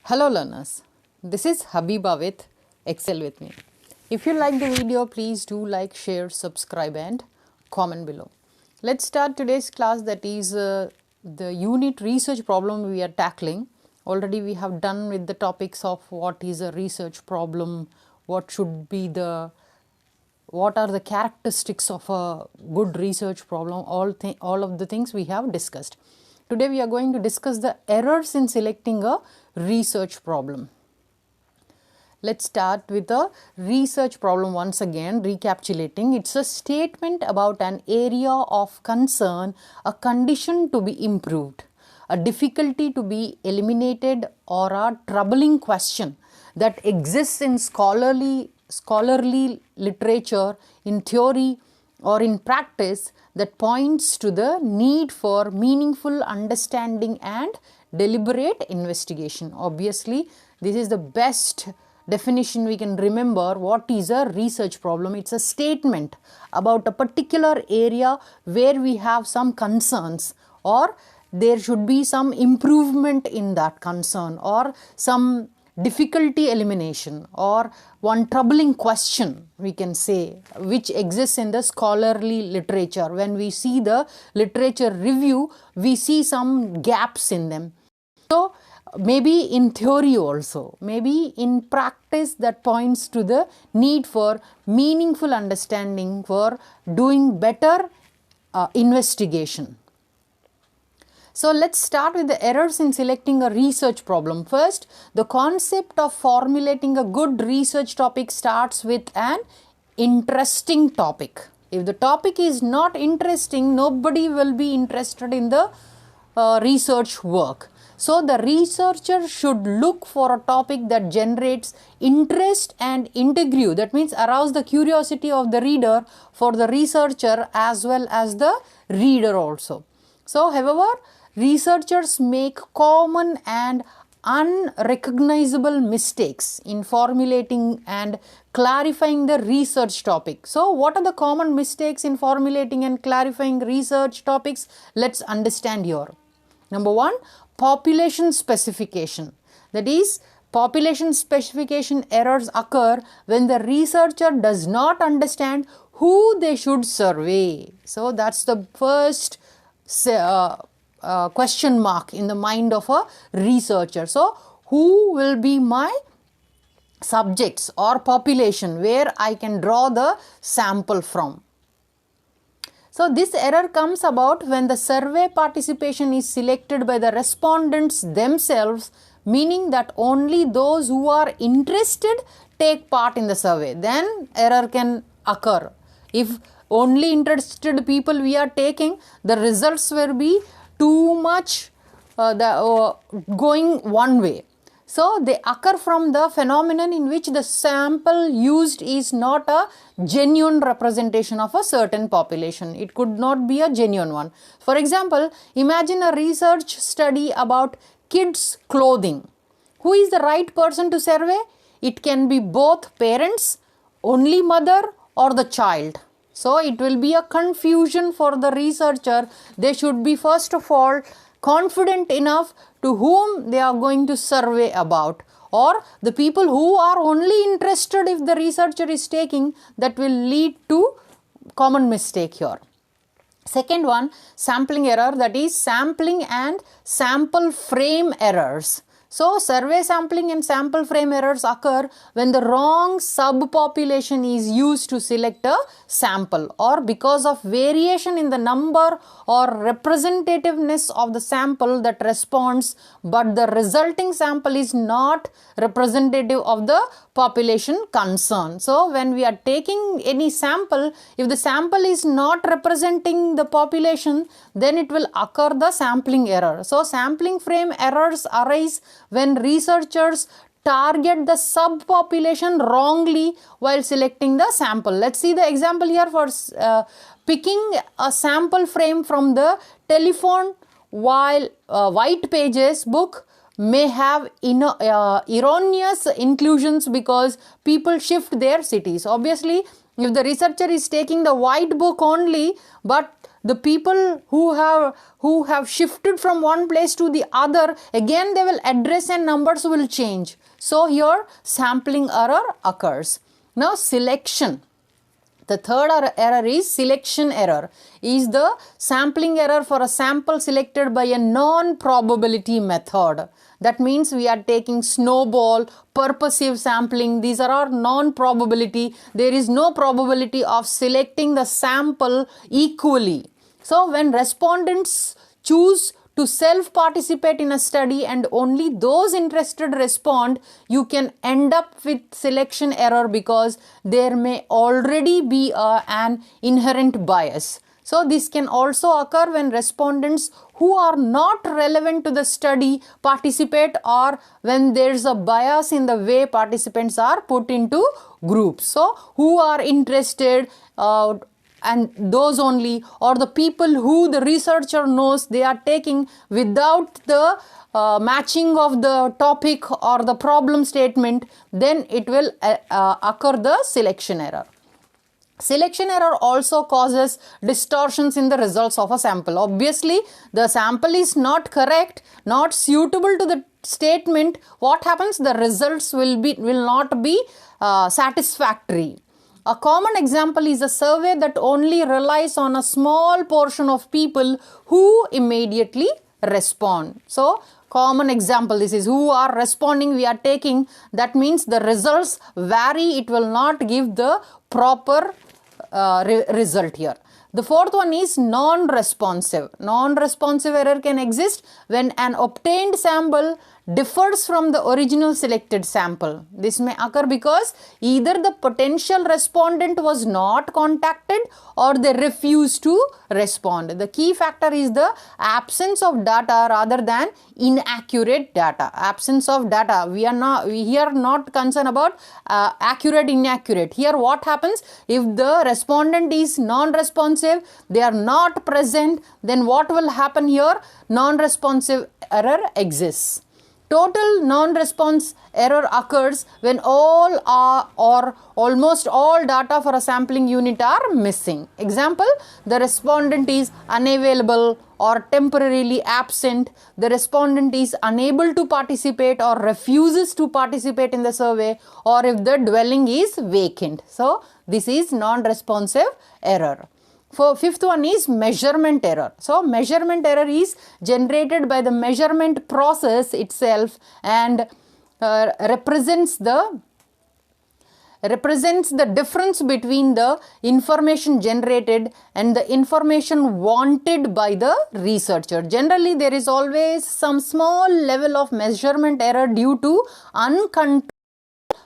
Hello learners, this is Habeeba with Excelwithme. If you like the video, please do like, share, subscribe and comment below. Let's start today's class, that is the unit research problem we are tackling. Already we have done with the topics of what is a research problem, what are the characteristics of a good research problem, all of the things we have discussed. Today we are going to discuss the errors in selecting a research problem. Let's start with a research problem once again, recapitulating. It's a statement about an area of concern, a condition to be improved, a difficulty to be eliminated, or a troubling question that exists in scholarly literature, in theory or in practice, that points to the need for meaningful understanding and deliberate investigation. Obviously, this is the best definition we can remember. What is a research problem? It's a statement about a particular area where we have some concerns, or there should be some improvement in that concern, or some difficulty elimination, or one troubling question, we can say, which exists in the scholarly literature. When we see the literature review, we see some gaps in them. So maybe in theory also, maybe in practice, that points to the need for meaningful understanding, for doing better investigation. So let's start with the errors in selecting a research problem. First, the concept of formulating a good research topic starts with an interesting topic. If the topic is not interesting, nobody will be interested in the research work. So the researcher should look for a topic that generates interest and intrigue. That means arouse the curiosity of the reader for the researcher as well as the reader also. So however, researchers make common and unrecognizable mistakes in formulating and clarifying the research topic. So what are the common mistakes in formulating and clarifying research topics? Let's understand here. Number one, population specification. That is, population specification errors occur when the researcher does not understand who they should survey. So that's the first question mark in the mind of a researcher. So who will be my subjects or population where I can draw the sample from? So this error comes about when the survey participation is selected by the respondents themselves, meaning that only those who are interested take part in the survey. Then error can occur. If only interested people we are taking, the results will be too much going one way. So they occur from the phenomenon in which the sample used is not a genuine representation of a certain population. It could not be a genuine one. For example, imagine a research study about kids' clothing. Who is the right person to survey? It can be both parents, only mother, or the child. So it will be a confusion for the researcher. They should be first of all confident enough to whom they are going to survey about, or the people who are only interested if the researcher is taking. That will lead to common mistake here. Second one, sampling error, that is sampling and sample frame errors. So survey sampling and sample frame errors occur when the wrong subpopulation is used to select a sample, or because of variation in the number or representativeness of the sample that responds, but the resulting sample is not representative of the population concerned. So when we are taking any sample, if the sample is not representing the population, then it will occur the sampling error. So sampling frame errors arise when researchers target the subpopulation wrongly while selecting the sample. Let's see the example here for picking a sample frame from the telephone while white pages book may have erroneous inclusions because people shift their cities. Obviously, if the researcher is taking the white book only, but the people who have shifted from one place to the other, again they will address and numbers will change. So here sampling error occurs. Now selection. The third error is selection error, is the sampling error for a sample selected by a non-probability method. That means we are taking snowball, purposive sampling. These are all non-probability. There is no probability of selecting the sample equally. So when respondents choose to self-participate in a study and only those interested respond, you can end up with selection error because there may already be an inherent bias. So this can also occur when respondents who are not relevant to the study participate, or when there's a bias in the way participants are put into groups. So who are interested and those only, or the people who the researcher knows they are taking without the matching of the topic or the problem statement, then it will occur the selection error. Selection error also causes distortions in the results of a sample. Obviously, the sample is not correct, not suitable to the statement. What happens? The results will not be satisfactory. A common example is a survey that only relies on a small portion of people who immediately respond. So, common example, this is who are responding we are taking. That means the results vary. It will not give the proper result here. The fourth one is non-responsive. Non-responsive error can exist when an obtained sample differs from the original selected sample. This may occur because either the potential respondent was not contacted or they refused to respond. The key factor is the absence of data rather than inaccurate data. Absence of data. We are here not concerned about accurate, inaccurate. Here what happens? If the respondent is non-responsive, they are not present, then what will happen here? Non-responsive error exists. Total non-response error occurs when all or almost all data for a sampling unit are missing. Example, the respondent is unavailable or temporarily absent, the respondent is unable to participate or refuses to participate in the survey, or if the dwelling is vacant. So, this is non-responsive error. For fifth one is measurement error. So, measurement error is generated by the measurement process itself and represents the difference between the information generated and the information wanted by the researcher. Generally, there is always some small level of measurement error due to uncontrolled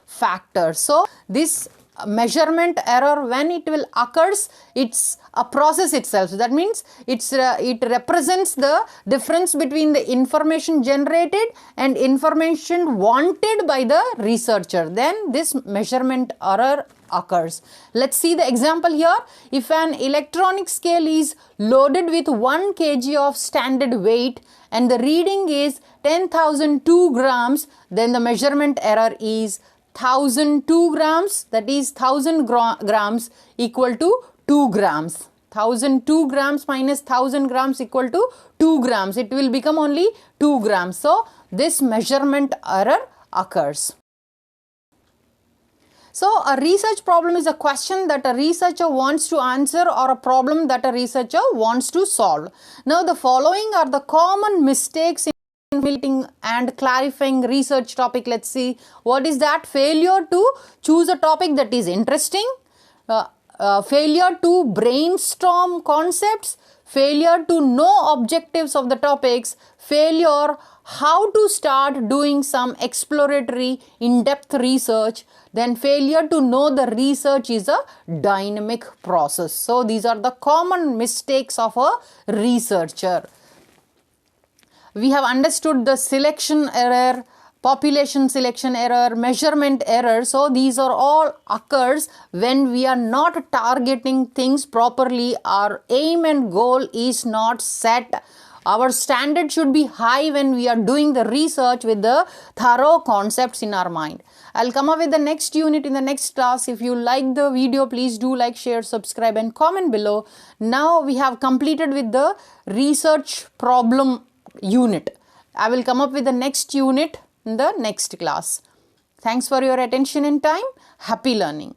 factors. So, this measurement error, when it will occurs, it's a process itself. So that means it represents the difference between the information generated and information wanted by the researcher. Then this measurement error occurs. Let's see the example here. If an electronic scale is loaded with 1 kg of standard weight and the reading is 10,002 grams, then the measurement error is 1002 grams, that is 1000 grams equal to 2 grams. 1002 grams minus 1000 grams equal to 2 grams. It will become only 2 grams. So, this measurement error occurs. So, a research problem is a question that a researcher wants to answer or a problem that a researcher wants to solve. Now, the following are the common mistakes in completing and clarifying research topic. Let's see what is that. Failure to choose a topic that is interesting, failure to brainstorm concepts, failure to know objectives of the topics, failure how to start doing some exploratory in-depth research, then failure to know the research is a dynamic process. So these are the common mistakes of a researcher. We have understood the selection error, population selection error, measurement error. So these are all occurs when we are not targeting things properly. Our aim and goal is not set. Our standard should be high when we are doing the research with the thorough concepts in our mind. I'll come up with the next unit in the next class. If you like the video, please do like, share, subscribe and comment below. Now we have completed with the research problem unit. I will come up with the next unit in the next class. Thanks for your attention and time. Happy learning.